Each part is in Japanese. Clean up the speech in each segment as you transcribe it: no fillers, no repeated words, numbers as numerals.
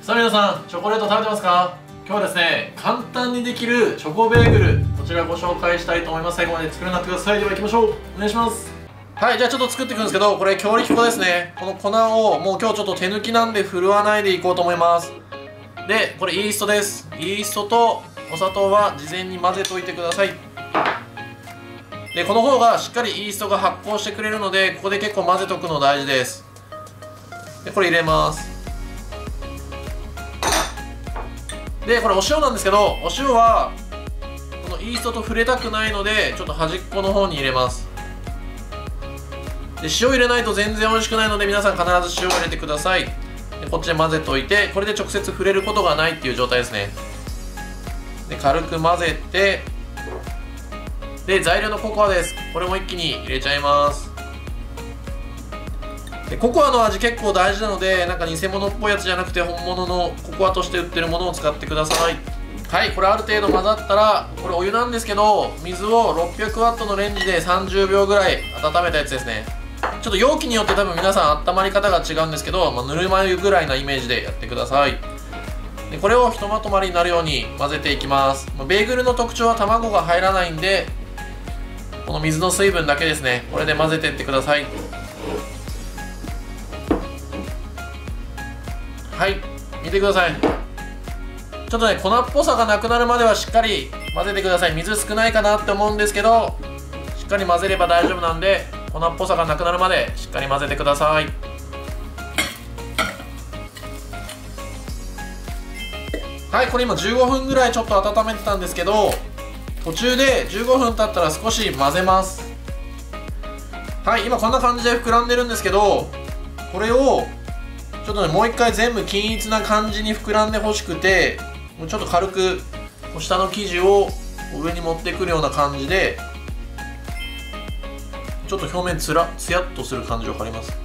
さあ皆さん、チョコレート食べてますか？今日はですね、簡単にできるチョコベーグル、こちらご紹介したいと思います。最後まで作るなってください。では行きましょう。お願いします。はい、じゃあちょっと作っていくんですけど、これ強力粉ですね。この粉をもう今日ちょっと手抜きなんで振るわないでいこうと思います。で、これイーストです。イーストとお砂糖は事前に混ぜといてください。で、この方がしっかりイーストが発酵してくれるので、ここで結構混ぜとくの大事です。で、これ入れます。で、これお塩なんですけど、お塩はこのイーストと触れたくないので、ちょっと端っこの方に入れます。で、塩入れないと全然美味しくないので、皆さん必ず塩を入れてください。で、こっちで混ぜといて、これで直接触れることがないっていう状態ですね。で、軽く混ぜて、で、材料のココアです。これも一気に入れちゃいます。で、ココアの味結構大事なので、なんか偽物っぽいやつじゃなくて本物のココアとして売ってるものを使ってください。はい、これある程度混ざったら、これお湯なんですけど、水を600ワットのレンジで30秒ぐらい温めたやつですね。ちょっと容器によって多分皆さん温まり方が違うんですけど、ぬるま湯ぐらいなイメージでやってください。で、これをひとまとまりになるように混ぜていきます。ベーグルの特徴は卵が入らないんで、この水の水分だけですね。これで混ぜていってください。はい、見てください。ちょっとね、粉っぽさがなくなるまではしっかり混ぜてください。水少ないかなって思うんですけど、しっかり混ぜれば大丈夫なんで、粉っぽさがなくなるまでしっかり混ぜてください。はい、これ今15分ぐらいちょっと温めてたんですけど、途中で15分経ったら少し混ぜます。はい、今こんな感じで膨らんでるんですけど、これをちょっとね、もう一回全部均一な感じに膨らんでほしくて、ちょっと軽く下の生地を上に持ってくるような感じで、ちょっと表面つやっとする感じを貼ります。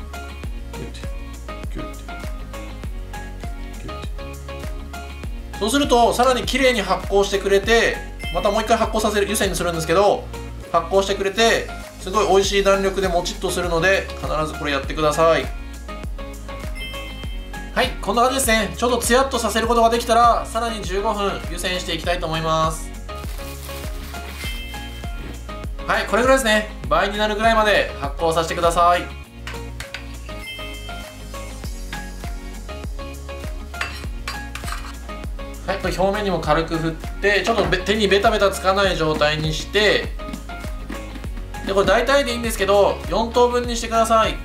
そうするとさらに綺麗に発酵してくれて、またもう一回発酵させる、湯煎にするんですけど、発酵してくれてすごい美味しい弾力でもちっとするので、必ずこれやってください。はい、こんな感じですね。ちょっとツヤっとさせることができたら、さらに15分湯煎していきたいと思います。はい、これぐらいですね。倍になるぐらいまで発酵させてください。はい、これ表面にも軽く振って、ちょっと手にベタベタつかない状態にして、で、これ大体でいいんですけど、4等分にしてください。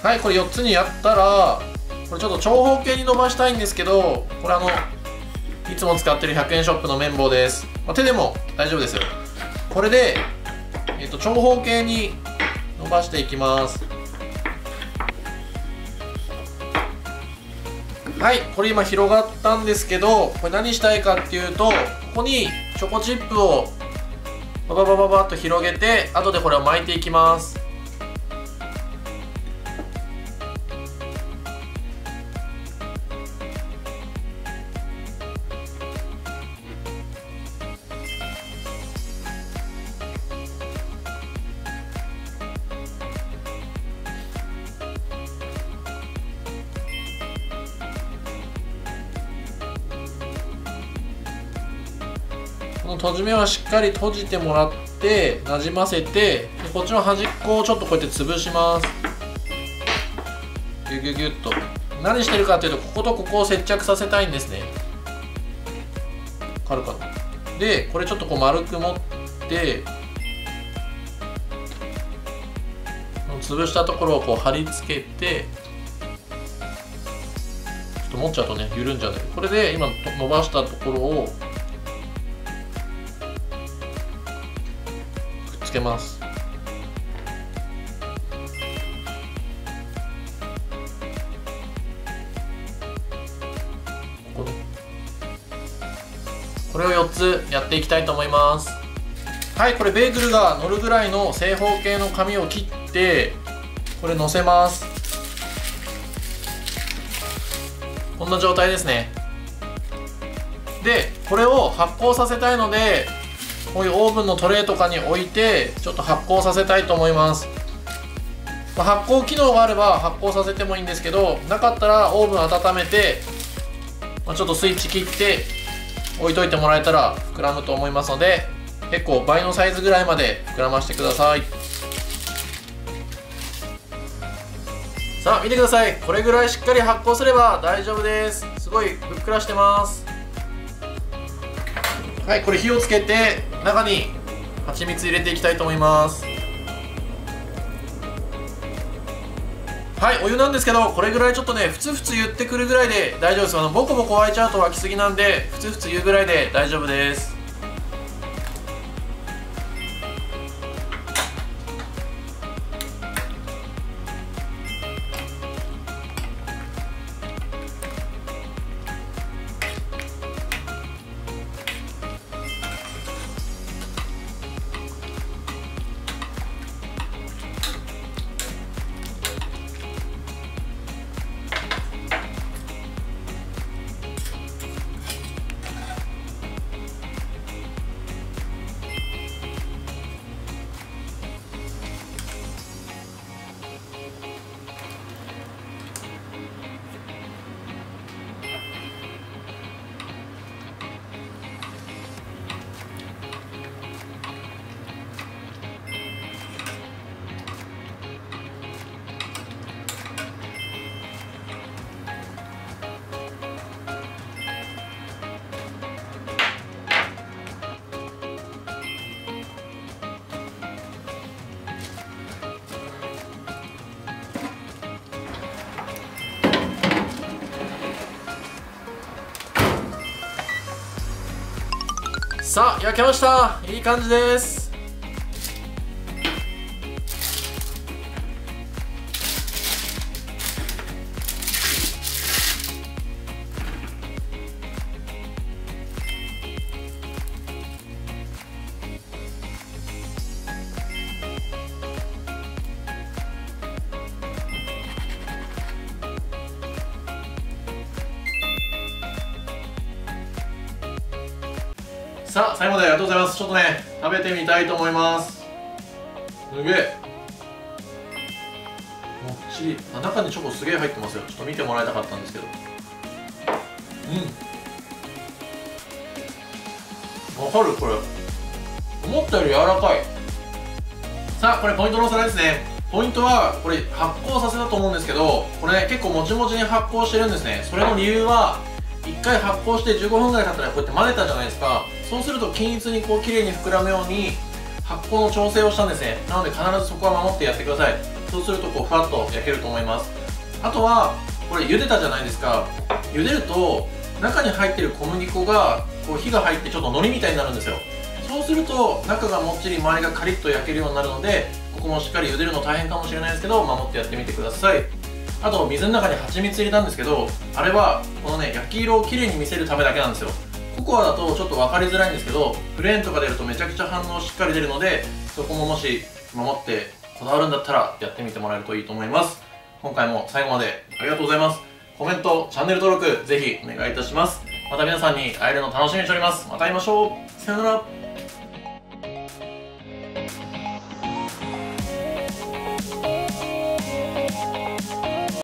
はい、これ4つにやったら、これちょっと長方形に伸ばしたいんですけど、これいつも使ってる100円ショップの綿棒です。手でも大丈夫ですよ。これで、長方形に伸ばしていきます。はい、これ今広がったんですけど、これ何したいかっていうと、ここにチョコチップをバババババッと広げて、後でこれを巻いていきます。この閉じ目はしっかり閉じてもらってなじませて、でこっちの端っこをちょっとこうやって潰します。ギュギュギュッと。何してるかっていうと、こことここを接着させたいんですね。わかるかな。でこれちょっとこう丸く持って、潰したところをこう貼り付けて、ちょっと持っちゃうとね緩んじゃうんだけど、これで今伸ばしたところをつけます。これを4つやっていきたいと思います。はい、これベーグルが乗るぐらいの正方形の紙を切ってこれ乗せます。こんな状態ですね。でこれを発酵させたいので、こういうオーブンのトレーとかに置いてちょっと発酵させたいと思います。発酵機能があれば発酵させてもいいんですけど、なかったらオーブン温めて、ちょっとスイッチ切って置いといてもらえたら膨らむと思いますので、結構倍のサイズぐらいまで膨らましてください。さあ見てください。これぐらいしっかり発酵すれば大丈夫です。すごいふっくらしてます。はい、これ火をつけて中に蜂蜜入れていきたいと思います。はい、お湯なんですけど、これぐらいちょっとねふつふつ言ってくるぐらいで大丈夫です。ボコボコ沸いちゃうと沸きすぎなんで、ふつふつ言うぐらいで大丈夫です。さあ焼けました。いい感じです。さあ最後までありがとうございます。ちょっとね食べてみたいと思います。すげえもっちり。中にチョコすげえ入ってますよ。ちょっと見てもらいたかったんですけど、わかる。これ思ったより柔らかい。さあこれポイントのおさらいですね。ポイントはこれ発酵させたと思うんですけど、これね結構もちもちに発酵してるんですね。それの理由は1回発酵して15分ぐらい経ったらこうやって混ぜたじゃないですか。そうすると均一にこう綺麗に膨らむように発酵の調整をしたんですね。なので必ずそこは守ってやってください。そうするとこうふわっと焼けると思います。あとはこれ茹でたじゃないですか。茹でると中に入ってる小麦粉がこう火が入ってちょっと海苔みたいになるんですよ。そうすると中がもっちり周りがカリッと焼けるようになるので、ここもしっかり茹でるの大変かもしれないですけど守ってやってみてください。あと水の中に蜂蜜入れたんですけど、あれはこのね焼き色をきれいに見せるためだけなんですよ。ココアだとちょっと分かりづらいんですけど、プレーンとか出るとめちゃくちゃ反応しっかり出るので、そこももし守ってこだわるんだったらやってみてもらえるといいと思います。今回も最後までありがとうございます。コメント、チャンネル登録ぜひお願いいたします。また皆さんに会えるの楽しみにしております。また会いましょう。さよなら。